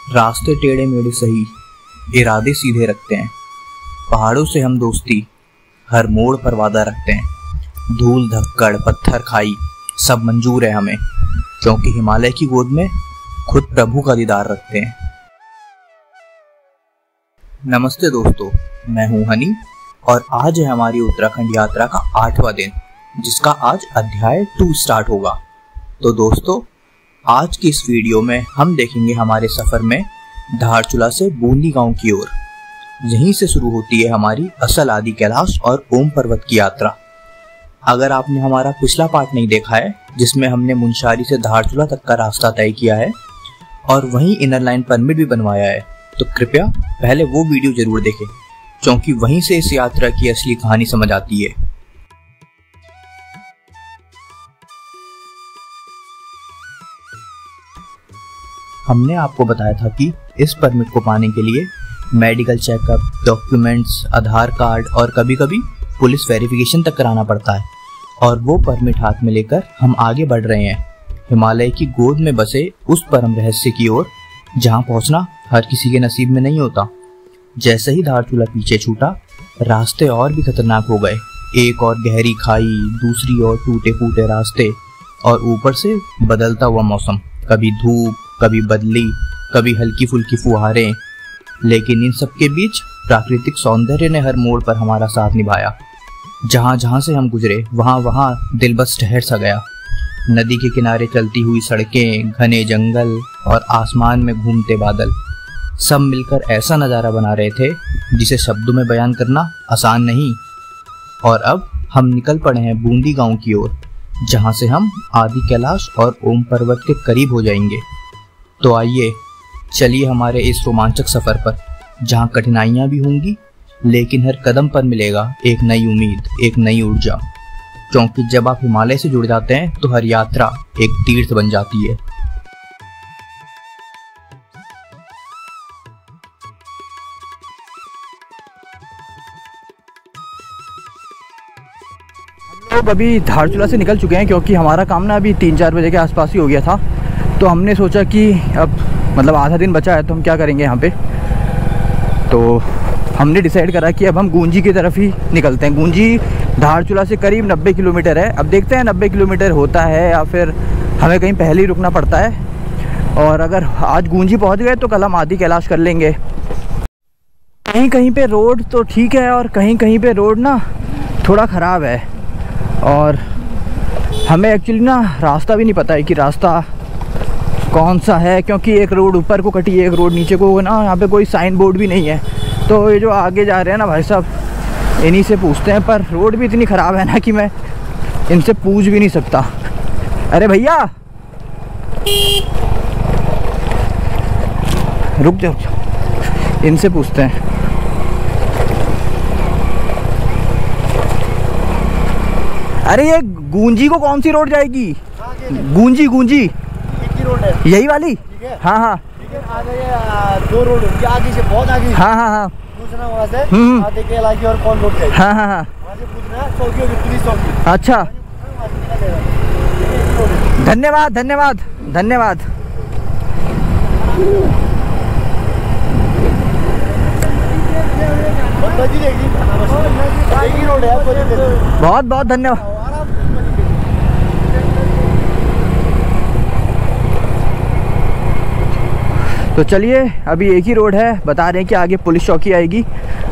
रास्ते टेढ़े मेढ़े सही, इरादे सीधे रखते हैं। पहाड़ों से हम दोस्ती, हर मोड़ पर वादा रखते हैं। धूल धक्कड़ पत्थर खाई सब मंजूर है हमें, क्योंकि हिमालय की गोद में खुद प्रभु का दीदार रखते हैं। नमस्ते दोस्तों, मैं हूं हनी और आज है हमारी उत्तराखंड यात्रा का 8वां दिन, जिसका आज अध्याय 2 स्टार्ट होगा। तो दोस्तों, आज की इस वीडियो में हम देखेंगे हमारे सफर में धारचूला से बूंदी गांव की ओर। यहीं से शुरू होती है हमारी असल आदि कैलाश और ओम पर्वत की यात्रा। अगर आपने हमारा पिछला पार्ट नहीं देखा है, जिसमें हमने मुंशारी से धारचूला तक का रास्ता तय किया है और वहीं इनर लाइन परमिट भी बनवाया है, तो कृपया पहले वो वीडियो जरूर देखें, क्योंकि वहीं से इस यात्रा की असली कहानी समझ आती है। हमने आपको बताया था कि इस परमिट को पाने के लिए मेडिकल चेकअप, डॉक्यूमेंट्स, आधार कार्ड और कभी कभी पुलिस वेरिफिकेशन तक कराना पड़ता है। और वो परमिट हाथ में लेकर हम आगे बढ़ रहे हैं हिमालय की गोद में बसे उस परम रहस्य की ओर, जहां पहुंचना हर किसी के नसीब में नहीं होता। जैसे ही धारचूला पीछे छूटा, रास्ते और भी खतरनाक हो गए। एक और गहरी खाई, दूसरी ओर टूटे फूटे रास्ते और ऊपर से बदलता हुआ मौसम, कभी धूप, कभी बदली, कभी हल्की फुल्की फुहारें। लेकिन इन सब के बीच प्राकृतिक सौंदर्य ने हर मोड़ पर हमारा साथ निभाया। जहां जहां से हम गुजरे वहां वहां दिल बस ठहर सा गया। नदी के किनारे चलती हुई सड़कें, घने जंगल और आसमान में घूमते बादल, सब मिलकर ऐसा नज़ारा बना रहे थे जिसे शब्दों में बयान करना आसान नहीं। और अब हम निकल पड़े हैं बूंदी गांव की ओर, जहां से हम आदि कैलाश और ओम पर्वत के करीब हो जाएंगे। तो आइए चलिए हमारे इस रोमांचक सफर पर, जहां कठिनाइयां भी होंगी, लेकिन हर कदम पर मिलेगा एक नई उम्मीद, एक नई ऊर्जा। क्योंकि जब आप हिमालय से जुड़ जाते हैं तो हर यात्रा एक तीर्थ बन जाती है। हम लोग अभी धारचूला से निकल चुके हैं, क्योंकि हमारा काम ना अभी 3-4 बजे के आसपास ही हो गया था। तो हमने सोचा कि अब मतलब आधा दिन बचा है तो हम क्या करेंगे यहाँ पे। तो हमने डिसाइड करा कि अब हम गूंजी की तरफ ही निकलते हैं। गूंजी धारचूला से करीब 90 किलोमीटर है। अब देखते हैं 90 किलोमीटर होता है या फिर हमें कहीं पहले ही रुकना पड़ता है। और अगर आज गूंजी पहुँच गए तो कल हम आदि कैलाश कर लेंगे। कहीं कहीं पे रोड तो ठीक है और कहीं कहीं पे रोड ना थोड़ा ख़राब है। और हमें एक्चुअली ना रास्ता भी नहीं पता है कि रास्ता कौन सा है, क्योंकि एक रोड ऊपर को कटी है, एक रोड नीचे को ना। यहाँ पे कोई साइन बोर्ड भी नहीं है। तो ये जो आगे जा रहे हैं ना भाई साहब, इन्हीं से पूछते हैं। पर रोड भी इतनी ख़राब है ना कि मैं इनसे पूछ भी नहीं सकता। अरे भैया रुक जाओ, इनसे पूछते हैं। अरे ये गूंजी को कौन सी रोड जाएगी? गूंजी गूंजी रोड है, यही वाली? हाँ हाँ ठीक है। आगे ये 2 रोड आगे से, बहुत आगे। हाँ हाँ हाँ, पूछना वहाँ से आगे के इलाके और कौन रोड जाएगी। हाँ हाँ हाँ, वहाँ से पूछना है, चौकी होगी, पुलिस चौकी। अच्छा, धन्यवाद धन्यवाद धन्यवाद। बहुत बहुत धन्यवाद। तो चलिए, अभी एक ही रोड है, बता रहे हैं कि आगे पुलिस चौकी आएगी,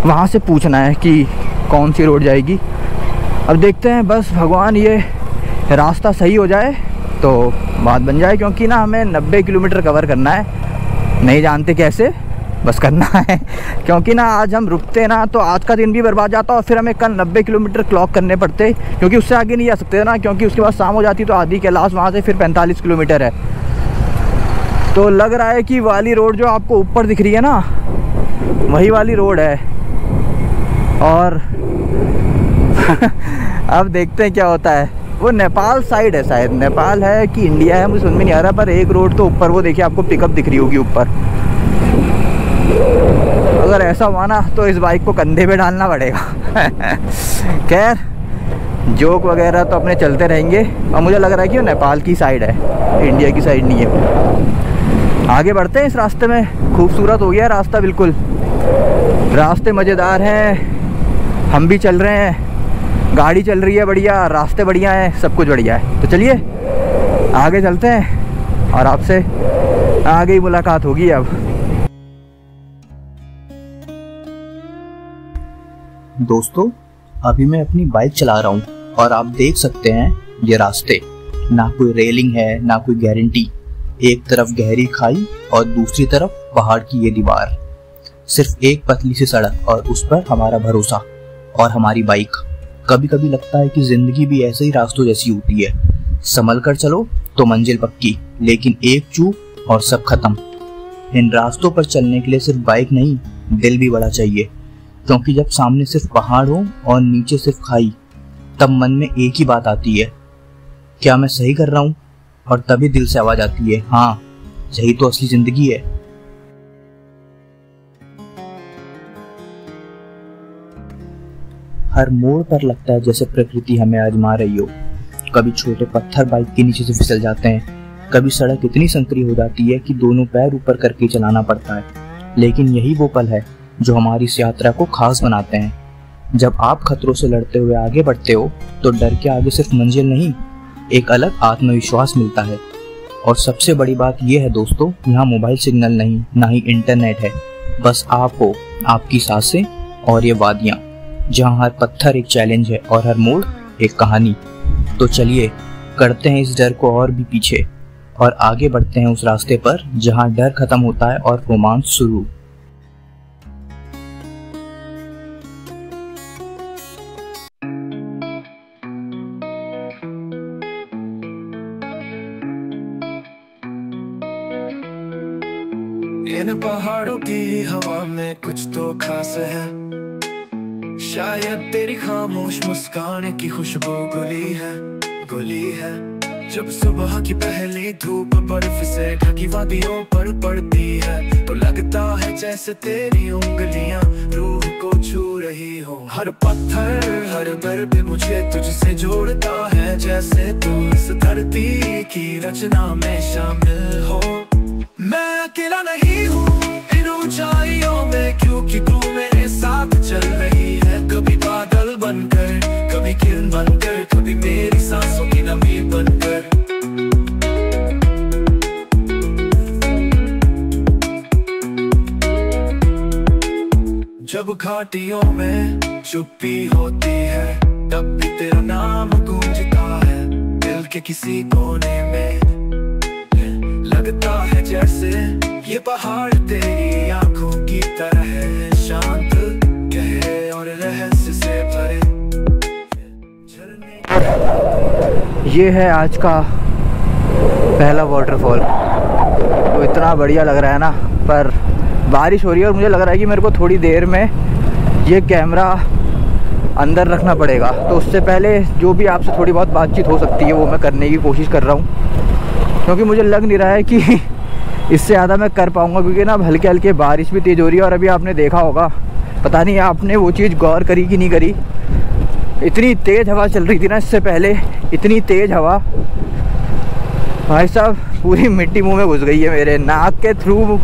वहाँ से पूछना है कि कौन सी रोड जाएगी। अब देखते हैं, बस भगवान ये रास्ता सही हो जाए तो बात बन जाए। क्योंकि ना हमें 90 किलोमीटर कवर करना है, नहीं जानते कैसे, बस करना है। क्योंकि ना आज हम रुकते ना तो आज का दिन भी बर्बाद जाता और फिर हमें कल 90 किलोमीटर क्लॉक करने पड़ते, क्योंकि उससे आगे नहीं जा सकते ना। क्योंकि उसके बाद शाम हो जाती तो आदि कैलाश, वहाँ से फिर 45 किलोमीटर है। तो लग रहा है कि वाली रोड जो आपको ऊपर दिख रही है ना, वही वाली रोड है। और अब देखते हैं क्या होता है। वो नेपाल साइड है, शायद नेपाल है कि इंडिया है, मुझे समझ में नहीं आ रहा। पर एक रोड तो ऊपर, वो देखिए आपको पिकअप दिख रही होगी ऊपर। अगर ऐसा हुआ ना तो इस बाइक को कंधे पे डालना पड़ेगा। खैर, जोक वगैरह तो अपने चलते रहेंगे। और मुझे लग रहा है कि वो नेपाल की साइड है, इंडिया की साइड नहीं है। आगे बढ़ते हैं इस रास्ते में। खूबसूरत हो गया रास्ता, बिल्कुल रास्ते मज़ेदार हैं, हम भी चल रहे हैं, गाड़ी चल रही है बढ़िया, रास्ते बढ़िया हैं, सब कुछ बढ़िया है। तो चलिए आगे चलते हैं और आपसे आगे ही मुलाकात होगी। अब दोस्तों, अभी मैं अपनी बाइक चला रहा हूँ और आप देख सकते हैं ये रास्ते, ना कोई रेलिंग है ना कोई गारंटी। एक तरफ गहरी खाई और दूसरी तरफ पहाड़ की ये दीवार, सिर्फ एक पतली सी सड़क और उस पर हमारा भरोसा और हमारी बाइक। कभी कभी लगता है कि जिंदगी भी ऐसे ही रास्तों जैसी होती है, संभल कर चलो तो मंजिल पक्की, लेकिन एक चूक और सब खत्म। इन रास्तों पर चलने के लिए सिर्फ बाइक नहीं, दिल भी बड़ा चाहिए, क्योंकि जब सामने सिर्फ पहाड़ हो और नीचे सिर्फ खाई, तब मन में एक ही बात आती है, क्या मैं सही कर रहा हूँ? और तभी दिल से आवाज आती है, हाँ यही तो असली जिंदगी है। हर मोड़ पर लगता है जैसे प्रकृति हमें आजमा रही हो। कभी छोटे पत्थर बाइक के नीचे से फिसल जाते हैं, कभी सड़क इतनी संकरी हो जाती है कि दोनों पैर ऊपर करके चलाना पड़ता है, लेकिन यही वो पल है जो हमारी इस यात्रा को खास बनाते हैं। जब आप खतरों से लड़ते हुए आगे बढ़ते हो तो डर के आगे सिर्फ मंजिल नहीं, एक अलग आत्मविश्वास मिलता है। और सबसे बड़ी बात यह है दोस्तों, यहाँ मोबाइल सिग्नल नहीं, ना ही इंटरनेट है, बस आप हो, आपकी सांसें और ये वादियाँ, जहाँ हर पत्थर एक चैलेंज है और हर मोड़ एक कहानी। तो चलिए करते हैं इस डर को और भी पीछे और आगे बढ़ते हैं उस रास्ते पर जहाँ डर खत्म होता है और रोमांच शुरू। इन पहाड़ों की हवा में कुछ तो खास है, शायद तेरी खामोश मुस्कान की खुशबू गुली है। जब सुबह की पहली धूप बर्फ से ढकी वादियों पर पड़ती है तो लगता है जैसे तेरी उंगलियां रूह को छू रही हो। हर पत्थर हर दर्द मुझे तुझसे जोड़ता है, जैसे तू इस धरती की रचना में शामिल हो। मैं अकेला नहीं हूँ इन ऊंचाइयों में, क्योंकि तू मेरे साथ चल रही है। कभी बादल बनकर, कभी किरण बनकर, कभी मेरी सांसों की नमी बनकर। जब घाटियों में चुप्पी होती है तब भी तेरा नाम गूंजता है दिल के किसी कोने में। लगता है जैसे ये पहाड़ तेरी आंखों की तरह है, शांत गहरे और रहस्य से भरे। ये है आज का पहला वाटरफॉल। तो इतना बढ़िया लग रहा है ना, पर बारिश हो रही है और मुझे लग रहा है कि मेरे को थोड़ी देर में ये कैमरा अंदर रखना पड़ेगा। तो उससे पहले जो भी आपसे थोड़ी बहुत बातचीत हो सकती है वो मैं करने की कोशिश कर रहा हूँ, क्योंकि मुझे लग नहीं रहा है कि इससे ज़्यादा मैं कर पाऊँगा, क्योंकि ना हल्के हल्के बारिश भी तेज़ हो रही है। और अभी आपने देखा होगा, पता नहीं आपने वो चीज़ गौर करी कि नहीं करी, इतनी तेज़ हवा चल रही थी ना इससे पहले, इतनी तेज़ हवा भाई साहब, पूरी मिट्टी मुंह में घुस गई है, मेरे नाक के थ्रू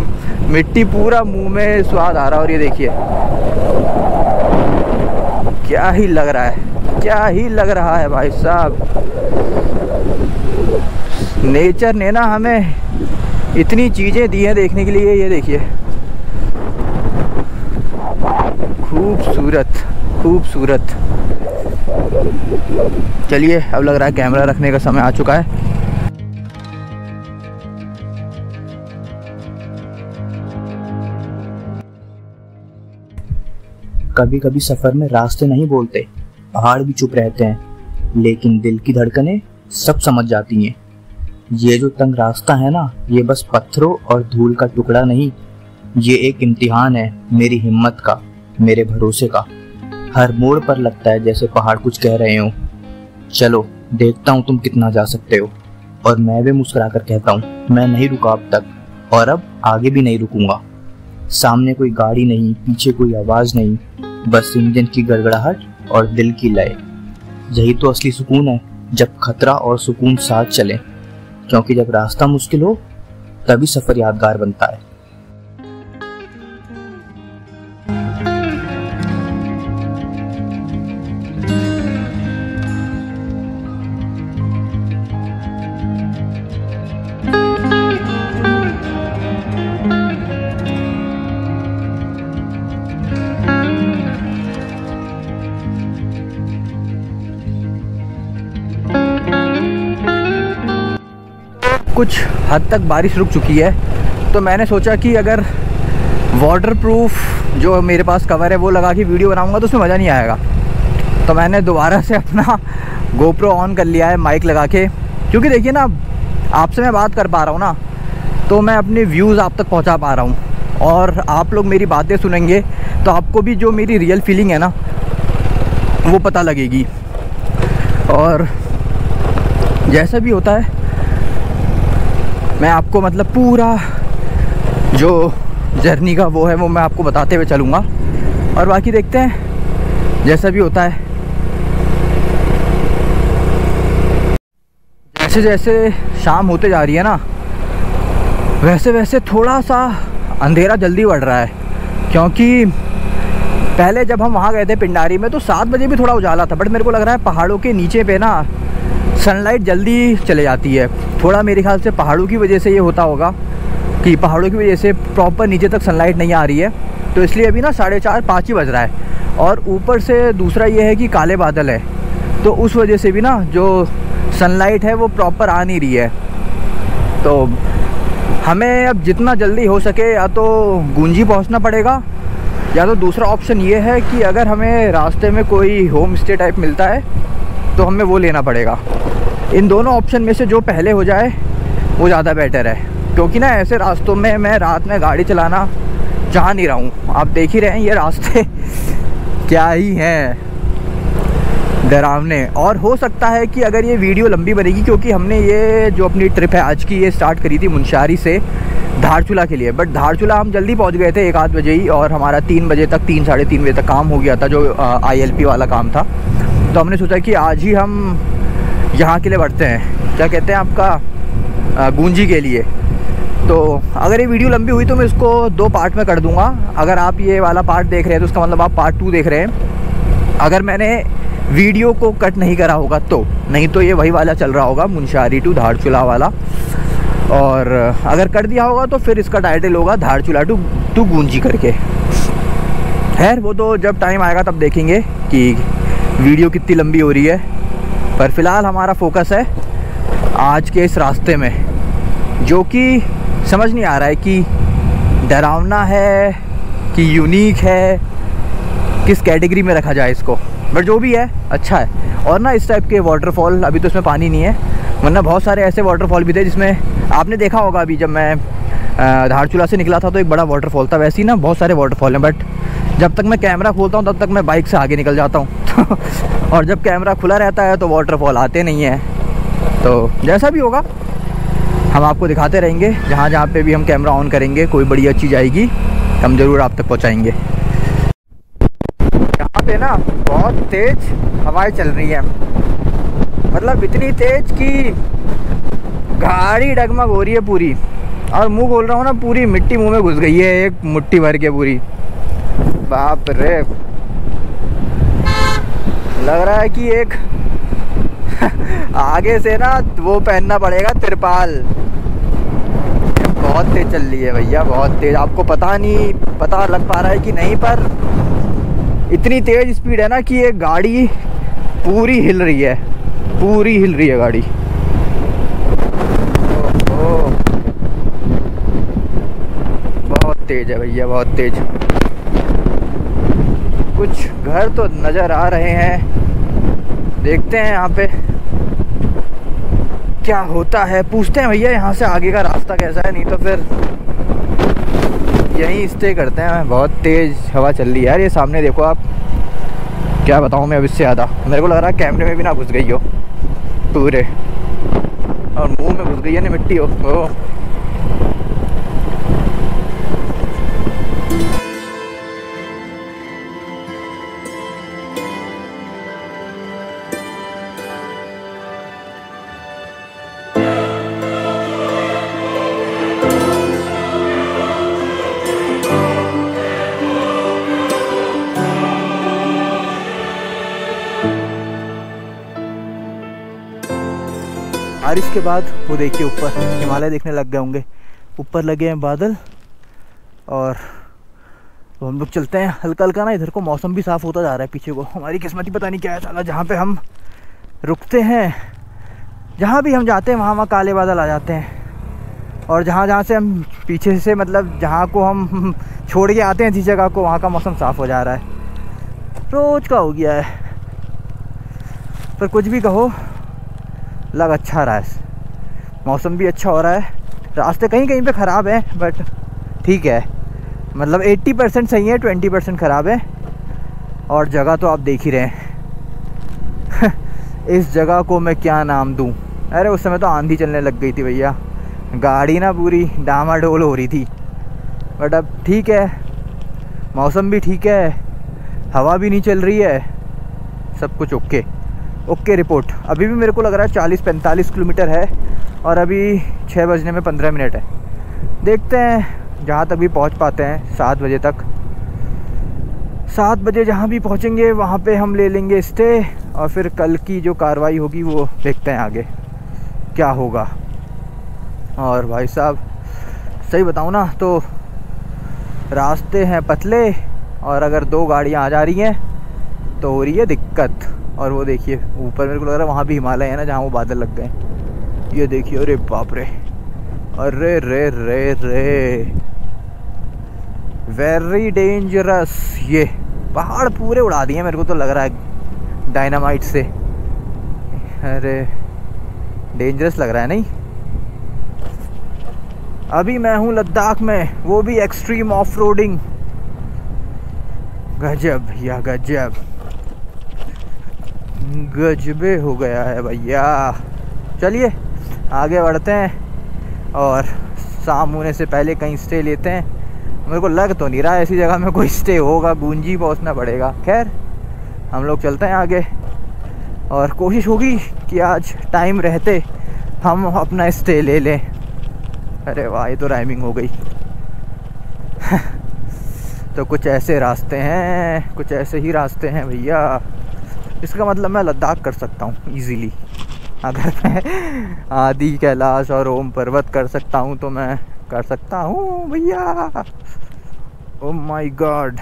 मिट्टी पूरा मुंह में स्वाद आ रहा है। और ये देखिए क्या ही लग रहा है, क्या ही लग रहा है भाई साहब। नेचर ने ना हमें इतनी चीज़ें दी हैं देखने के लिए, ये देखिए खूबसूरत खूबसूरत। चलिए अब लग रहा है कैमरा रखने का समय आ चुका है। कभी कभी सफर में रास्ते नहीं बोलते, पहाड़ भी चुप रहते हैं, लेकिन दिल की धड़कनें सब समझ जाती हैं। ये जो तंग रास्ता है ना, ये बस पत्थरों और धूल का टुकड़ा नहीं, ये एक इम्तिहान है मेरी हिम्मत का, मेरे भरोसे का। हर मोड़ पर लगता है जैसे पहाड़ कुछ कह रहे हो, चलो देखता हूँ तुम कितना जा सकते हो। और मैं भी मुस्कुरा कर कहता हूँ, मैं नहीं रुका अब तक और अब आगे भी नहीं रुकूंगा। सामने कोई गाड़ी नहीं, पीछे कोई आवाज नहीं, बस इंजन की गड़गड़ाहट और दिल की लय। यही तो असली सुकून है, जब खतरा और सुकून साथ चले। क्योंकि जब रास्ता मुश्किल हो तभी सफर यादगार बनता है। कुछ हद तक बारिश रुक चुकी है, तो मैंने सोचा कि अगर वाटरप्रूफ जो मेरे पास कवर है वो लगा के वीडियो बनाऊंगा तो उसमें मज़ा नहीं आएगा। तो मैंने दोबारा से अपना गोप्रो ऑन कर लिया है माइक लगा के, क्योंकि देखिए ना, आपसे मैं बात कर पा रहा हूँ ना, तो मैं अपने व्यूज़ आप तक पहुँचा पा रहा हूँ, और आप लोग मेरी बातें सुनेंगे तो आपको भी जो मेरी रियल फीलिंग है ना वो पता लगेगी। और जैसा भी होता है मैं आपको मतलब पूरा जो जर्नी का वो है वो मैं आपको बताते हुए चलूँगा, और बाकी देखते हैं जैसा भी होता है। जैसे जैसे शाम होते जा रही है ना, वैसे वैसे थोड़ा सा अंधेरा जल्दी बढ़ रहा है, क्योंकि पहले जब हम वहाँ गए थे पिंडारी में तो 7 बजे भी थोड़ा उजाला था, बट मेरे को लग रहा है पहाड़ों के नीचे पे ना सनलाइट जल्दी चले जाती है। थोड़ा मेरे ख्याल से पहाड़ों की वजह से ये होता होगा कि पहाड़ों की वजह से प्रॉपर नीचे तक सनलाइट नहीं आ रही है, तो इसलिए अभी ना 4:30-5 ही बज रहा है। और ऊपर से दूसरा ये है कि काले बादल है, तो उस वजह से भी ना जो सनलाइट है वो प्रॉपर आ नहीं रही है। तो हमें अब जितना जल्दी हो सके या तो गुंजी पहुंचना पड़ेगा, या तो दूसरा ऑप्शन ये है कि अगर हमें रास्ते में कोई होम स्टे टाइप मिलता है तो हमें वो लेना पड़ेगा। इन दोनों ऑप्शन में से जो पहले हो जाए वो ज़्यादा बेटर है, क्योंकि ना ऐसे रास्तों में मैं रात में गाड़ी चलाना चाह नहीं रहा हूँ। आप देख ही रहे हैं ये रास्ते क्या ही हैं डरावने। और हो सकता है कि अगर ये वीडियो लंबी बनेगी, क्योंकि हमने ये जो अपनी ट्रिप है आज की ये स्टार्ट करी थी मुनस्यारी से धारचूला के लिए, बट धारचूला हम जल्दी पहुंच गए थे 1-8 बजे ही, और हमारा 3 बजे तक 3-3:30 बजे तक काम हो गया था, जो ILP वाला काम था। तो हमने सोचा कि आज ही हम यहाँ के लिए बढ़ते हैं, क्या कहते हैं आपका गूंजी के लिए। तो अगर ये वीडियो लंबी हुई तो मैं इसको 2 पार्ट में कर दूँगा। अगर आप ये वाला पार्ट देख रहे हैं तो उसका मतलब आप पार्ट 2 देख रहे हैं। अगर मैंने वीडियो को कट नहीं करा होगा तो, नहीं तो ये वही वाला चल रहा होगा मुनस्यारी टू धारचूला वाला, और अगर कर दिया होगा तो फिर इसका टाइटल होगा धारचूला टू गूंजी करके। खैर वो तो जब टाइम आएगा तब देखेंगे कि वीडियो कितनी लंबी हो रही है, पर फ़िलहाल हमारा फोकस है आज के इस रास्ते में, जो कि समझ नहीं आ रहा है कि डरावना है कि यूनिक है, किस कैटेगरी में रखा जाए इसको, बट जो भी है अच्छा है। और ना इस टाइप के वाटरफॉल, अभी तो इसमें पानी नहीं है, वरना बहुत सारे ऐसे वाटरफॉल भी थे जिसमें आपने देखा होगा। अभी जब मैं धारचूला से निकला था तो एक बड़ा वाटरफॉल था, वैसे ही ना बहुत सारे वाटरफॉल हैं, बट जब तक मैं कैमरा खोलता हूँ तब तक मैं बाइक से आगे निकल जाता हूँ और जब कैमरा खुला रहता है तो वाटरफॉल आते नहीं हैं। तो जैसा भी होगा हम आपको दिखाते रहेंगे, जहाँ जहाँ पे भी हम कैमरा ऑन करेंगे कोई बढ़िया चीज़ आएगी हम ज़रूर आप तक पहुँचाएँगे। यहाँ पे ना बहुत तेज़ हवाएं चल रही हैं, मतलब इतनी तेज़ कि गाड़ी डगमग हो रही है पूरी, और मुंह खोल रहा हूँ ना पूरी मिट्टी मुंह में घुस गई है, एक मुट्ठी भर के पूरी। बाप रे, लग रहा है कि एक आगे से ना वो पहनना पड़ेगा तिरपाल। बहुत तेज चल रही है भैया, बहुत तेज। आपको पता लग पा रहा है कि नहीं, पर इतनी तेज स्पीड है ना कि ये गाड़ी पूरी हिल रही है, पूरी हिल रही है गाड़ी। बहुत तेज है भैया, बहुत तेज। कुछ घर तो नज़र आ रहे हैं, देखते हैं यहाँ पे क्या होता है, पूछते हैं भैया यहाँ से आगे का रास्ता कैसा है, नहीं तो फिर यहीं स्टे करते हैं। बहुत तेज़ हवा चल रही है यार, ये सामने देखो आप, क्या बताऊँ मैं अब इससे ज़्यादा। मेरे को लग रहा है कैमरे में भी ना घुस गई हो पूरे, और मुंह में घुस गई है ना मिट्टी हो। बारिश के बाद वो देखिए ऊपर हिमालय देखने लग गए होंगे, ऊपर लगे हैं बादल। और तो हम लोग चलते हैं हल्का हल्का ना, इधर को मौसम भी साफ़ होता जा रहा है पीछे को। हमारी किस्मत ही पता नहीं क्या है साला, जहाँ पे हम रुकते हैं, जहाँ भी हम जाते हैं वहाँ काले बादल आ जाते हैं। और जहाँ से हम पीछे से मतलब जहाँ को हम छोड़ के आते हैं जिस जगह को, वहाँ का मौसम साफ़ हो जा रहा है। रोज़ का हो गया है, पर कुछ भी कहो लग अच्छा रहा है, मौसम भी अच्छा हो रहा है। रास्ते कहीं कहीं पे ख़राब हैं बट ठीक है, मतलब 80% सही है, 20% ख़राब है। और जगह तो आप देख ही रहे हैं इस जगह को मैं क्या नाम दूँ। अरे उस समय तो आंधी चलने लग गई थी भैया, गाड़ी ना पूरी डामाडोल हो रही थी। बट अब ठीक है, मौसम भी ठीक है, हवा भी नहीं चल रही है, सब कुछ ओके रिपोर्ट। अभी भी मेरे को लग रहा है 40-45 किलोमीटर है और अभी 6 बजने में 15 मिनट है। देखते हैं जहाँ तक भी पहुँच पाते हैं 7 बजे तक। 7 बजे जहाँ भी पहुँचेंगे वहाँ पे हम ले लेंगे स्टे, और फिर कल की जो कार्रवाई होगी वो देखते हैं आगे क्या होगा। और भाई साहब सही बताऊँ ना तो रास्ते हैं पतले, और अगर 2 गाड़ियाँ आ जा रही हैं तो हो रही है दिक्कत। और वो देखिए ऊपर मेरे को लग रहा है वहाँ भी हिमालय है ना, जहाँ वो बादल लग गए। ये देखिए, अरे बाप रे, अरे रे रे रे, वेरी डेंजरस। ये पहाड़ पूरे उड़ा दिए मेरे को तो लग रहा है डायनामाइट से। अरे डेंजरस लग रहा है नहीं। अभी मैं हूँ लद्दाख में, वो भी एक्सट्रीम ऑफ रोडिंग। गजब भैया गजब, गजबे हो गया है भैया। चलिए आगे बढ़ते हैं और शाम होने से पहले कहीं स्टे लेते हैं। मेरे को लग तो नहीं रहा ऐसी जगह में कोई स्टे होगा, गूंजी पहुंचना पड़ेगा। खैर हम लोग चलते हैं आगे, और कोशिश होगी कि आज टाइम रहते हम अपना स्टे ले लें। अरे वाह, ये तो राइमिंग हो गई तो कुछ ऐसे रास्ते हैं, कुछ ऐसे ही रास्ते हैं भैया। इसका मतलब मैं लद्दाख कर सकता हूँ इजीली। अगर मैं आदि, कैलाश और ओम पर्वत कर सकता हूँ तो मैं कर सकता हूँ भैया। Oh my God.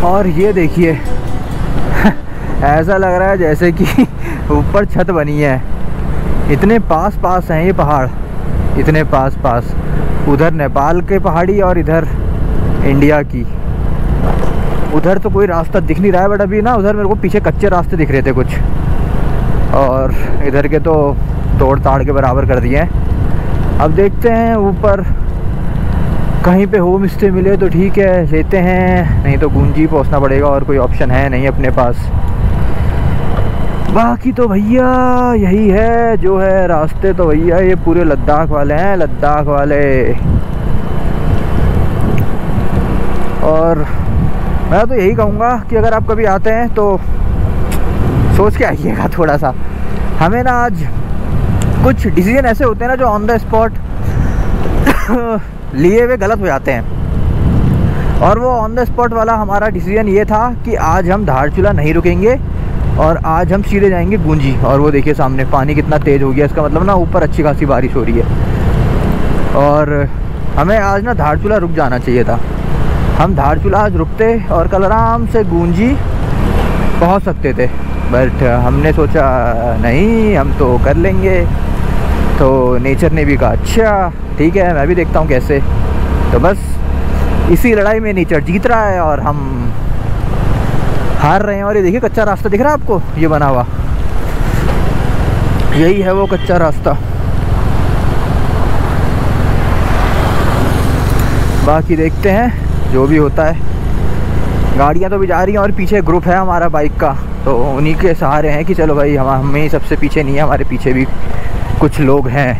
और ये देखिए ऐसा लग रहा है जैसे कि ऊपर छत बनी है। इतने पास पास हैं ये पहाड़, इतने पास पास। उधर नेपाल के पहाड़ी और इधर इंडिया की। उधर तो कोई रास्ता दिख नहीं रहा है, बट अभी ना उधर मेरे को पीछे कच्चे रास्ते दिख रहे थे कुछ, और इधर के तो तोड़ ताड़ के बराबर कर दिए हैं। अब देखते हैं ऊपर कहीं पे होम स्टे मिले तो ठीक है, लेते हैं, नहीं तो गूंजी पहुंचना पड़ेगा, और कोई ऑप्शन है नहीं अपने पास। बाकी तो भैया यही है जो है। रास्ते तो भैया ये पूरे लद्दाख वाले हैं, लद्दाख वाले। और मैं तो यही कहूँगा कि अगर आप कभी आते हैं तो सोच के आइएगा थोड़ा सा। हमें ना आज कुछ डिसीजन ऐसे होते हैं ना जो ऑन द स्पॉट लिए हुए गलत हो जाते हैं। और वो ऑन द स्पॉट वाला हमारा डिसीजन ये था कि आज हम धारचूला नहीं रुकेंगे और आज हम सीधे जाएंगे गूंजी। और वो देखिए सामने पानी कितना तेज़ हो गया, इसका मतलब ना ऊपर अच्छी खासी बारिश हो रही है। और हमें आज ना धारचूला रुक जाना चाहिए था। हम धारचूला आज रुकते और कल आराम से गूंजी पहुंच सकते थे, बट हमने सोचा नहीं, हम तो कर लेंगे। तो नेचर ने भी कहा अच्छा ठीक है, मैं भी देखता हूँ कैसे। तो बस इसी लड़ाई में नेचर जीत रहा है और हार रहे हैं। और ये देखिए कच्चा रास्ता दिख रहा है आपको, ये बना हुआ, यही है वो कच्चा रास्ता। बाकी देखते हैं जो भी होता है। गाड़ियाँ तो भी जा रही हैं और पीछे ग्रुप है हमारा बाइक का, तो उन्हीं के सहारे हैं कि चलो भाई हमें ही सबसे पीछे नहीं है, हमारे पीछे भी कुछ लोग हैं।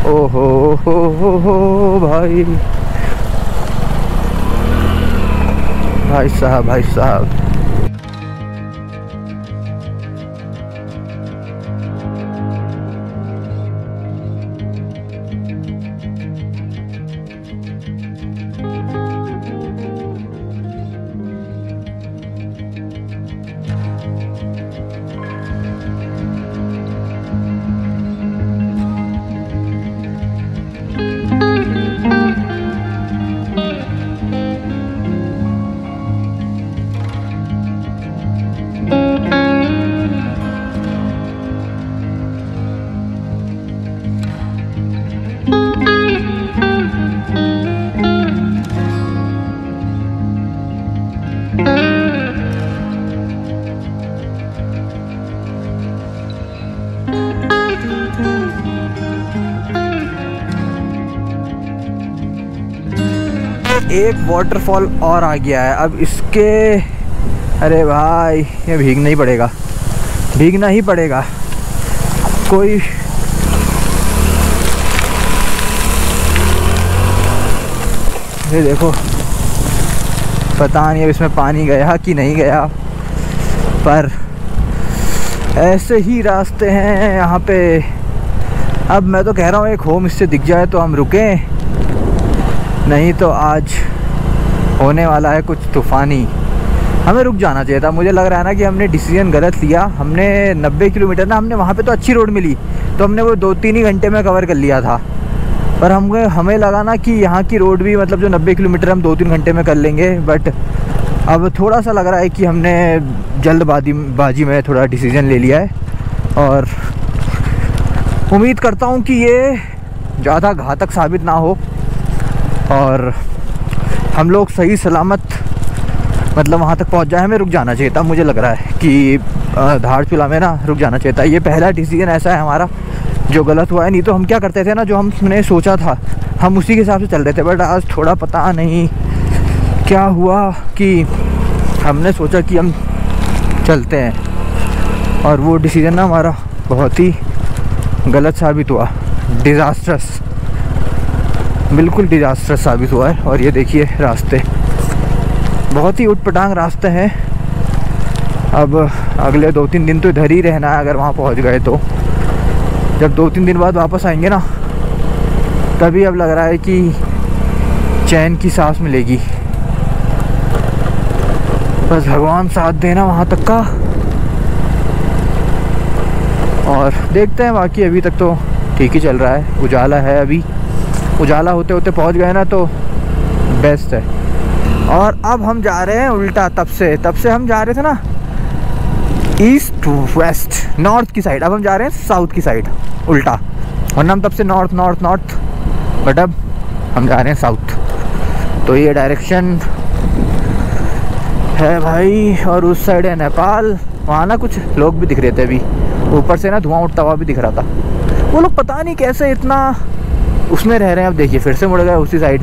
ओहो हो भाई, भाई साहब, भाई साहब। एक वाटरफॉल और आ गया है अब इसके। अरे भाई ये भीगना ही पड़ेगा, भीगना ही पड़ेगा। कोई ये देखो, पता नहीं अब इसमें पानी गया कि नहीं गया, पर ऐसे ही रास्ते हैं यहाँ पे। अब मैं तो कह रहा हूँ एक होम स्टे दिख जाए तो हम रुकें, नहीं तो आज होने वाला है कुछ तूफ़ानी। हमें रुक जाना चाहिए था। मुझे लग रहा है ना कि हमने डिसीजन गलत लिया। हमने 90 किलोमीटर ना, हमने वहाँ पे तो अच्छी रोड मिली तो हमने वो 2-3 ही घंटे में कवर कर लिया था, पर हमें लगा ना कि यहाँ की रोड भी मतलब जो 90 किलोमीटर हम 2-3 घंटे में कर लेंगे। बट अब थोड़ा सा लग रहा है कि हमने जल्दबाजी में थोड़ा डिसीजन ले लिया है, और उम्मीद करता हूँ कि ये ज़्यादा घातक साबित ना हो और हम लोग सही सलामत मतलब वहाँ तक पहुँच जाए। हमें रुक जाना चाहिए था, मुझे लग रहा है कि धारचूला में ना रुक जाना चाहिए था। ये पहला डिसीजन ऐसा है हमारा जो गलत हुआ है। नहीं तो हम क्या करते थे ना, जो हमने सोचा था हम उसी के हिसाब से चल रहे थे। बट आज थोड़ा पता नहीं क्या हुआ कि हमने सोचा कि हम चलते हैं और वो डिसीजन ना हमारा बहुत ही गलत साबित हुआ। डिज़ास्ट्रस, बिल्कुल डिज़ास्ट्रस साबित हुआ है। और ये देखिए रास्ते बहुत ही उटपटांग रास्ते हैं। अब अगले 2-3 दिन तो इधर ही रहना है अगर वहाँ पहुँच गए तो। जब 2-3 दिन बाद वापस आएंगे ना, तभी अब लग रहा है कि चैन की सांस मिलेगी। बस भगवान साथ देना वहाँ तक का, और देखते हैं। बाकी अभी तक तो ठीक ही चल रहा है, उजाला है। अभी उजाला होते होते पहुँच गए ना तो बेस्ट है। और अब हम जा रहे हैं उल्टा। तब से हम जा रहे थे ना ईस्ट वेस्ट नॉर्थ की साइड, अब हम जा रहे हैं साउथ की साइड उल्टा। वरना हम तब से नॉर्थ, बट अब हम जा रहे हैं साउथ। तो ये डायरेक्शन है भाई। और उस साइड है नेपाल। वहाँ ना कुछ लोग भी दिख रहे थे अभी, ऊपर से ना धुआं उठता हुआ भी दिख रहा था। वो लोग पता नहीं कैसे इतना उसमें रह रहे हैं। अब देखिए फिर से मुड़ गए उसी साइड।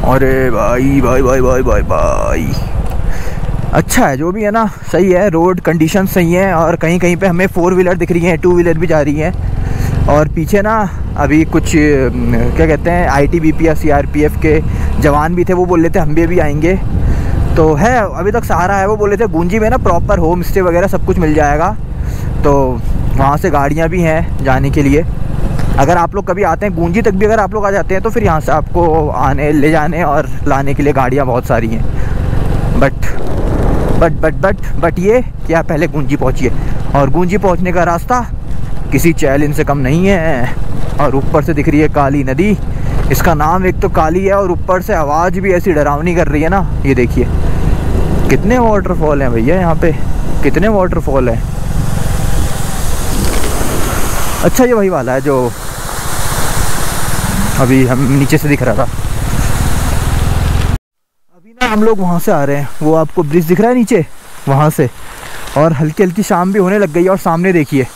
अरे भाई भाई भाई भाई भाई भाई, अच्छा है जो भी है ना, सही है। रोड कंडीशन सही है। और कहीं कहीं पे हमें 4 व्हीलर दिख रही हैं, 2 व्हीलर भी जा रही हैं। और पीछे ना अभी कुछ क्या कहते हैं ITBP या CRPF के जवान भी थे, वो बोल रहे थे हम भी अभी आएंगे। तो है अभी तक सहारा है। वो बोल रहे थे गुंजी में ना प्रॉपर होम स्टे वगैरह सब कुछ मिल जाएगा, तो वहाँ से गाड़ियाँ भी हैं जाने के लिए। अगर आप लोग कभी आते हैं गुंजी तक भी अगर आप लोग आ जाते हैं तो फिर यहाँ से आपको आने ले जाने और लाने के लिए गाड़ियाँ बहुत सारी हैं। बट ये क्या पहले गुंजी पहुँचिए, और गुंजी पहुँचने का रास्ता किसी चैलेंज से कम नहीं है। और ऊपर से दिख रही है काली नदी। इसका नाम एक तो काली है और ऊपर से आवाज़ भी ऐसी डरावनी कर रही है ना। ये देखिए कितने वाटरफॉल हैं भैया यहाँ पे, कितने वाटरफॉल हैं। अच्छा ये वही वाला है जो अभी हम नीचे से दिख रहा था। अभी ना हम लोग वहाँ से आ रहे हैं, वो आपको ब्रिज दिख रहा है नीचे, वहाँ से। और हल्की हल्की शाम भी होने लग गई है और सामने देखिए,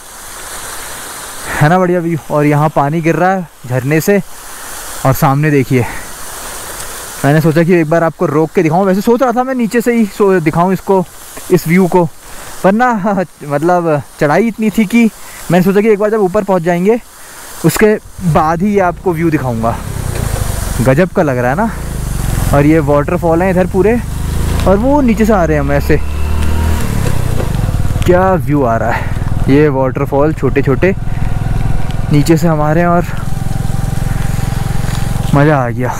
है ना बढ़िया व्यू। और यहाँ पानी गिर रहा है झरने से और सामने देखिए। मैंने सोचा कि एक बार आपको रोक के दिखाऊं, वैसे सोच रहा था मैं नीचे से ही दिखाऊं इसको, इस व्यू को, पर ना मतलब चढ़ाई इतनी थी कि मैंने सोचा कि एक बार जब ऊपर पहुंच जाएंगे उसके बाद ही ये आपको व्यू दिखाऊंगा। गजब का लग रहा है ना। और ये वाटरफॉल हैं इधर पूरे, और वो नीचे से आ रहे हैं हम ऐसे। क्या व्यू आ रहा है, ये वाटरफॉल छोटे छोटे नीचे से हमारे हैं और मज़ा आ गया।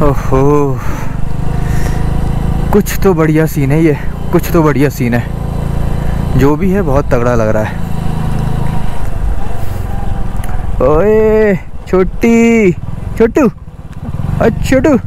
ओहो, कुछ तो बढ़िया सीन है ये, कुछ तो बढ़िया सीन है। जो भी है बहुत तगड़ा लग रहा है। ओए छोटी छोटू, छोटू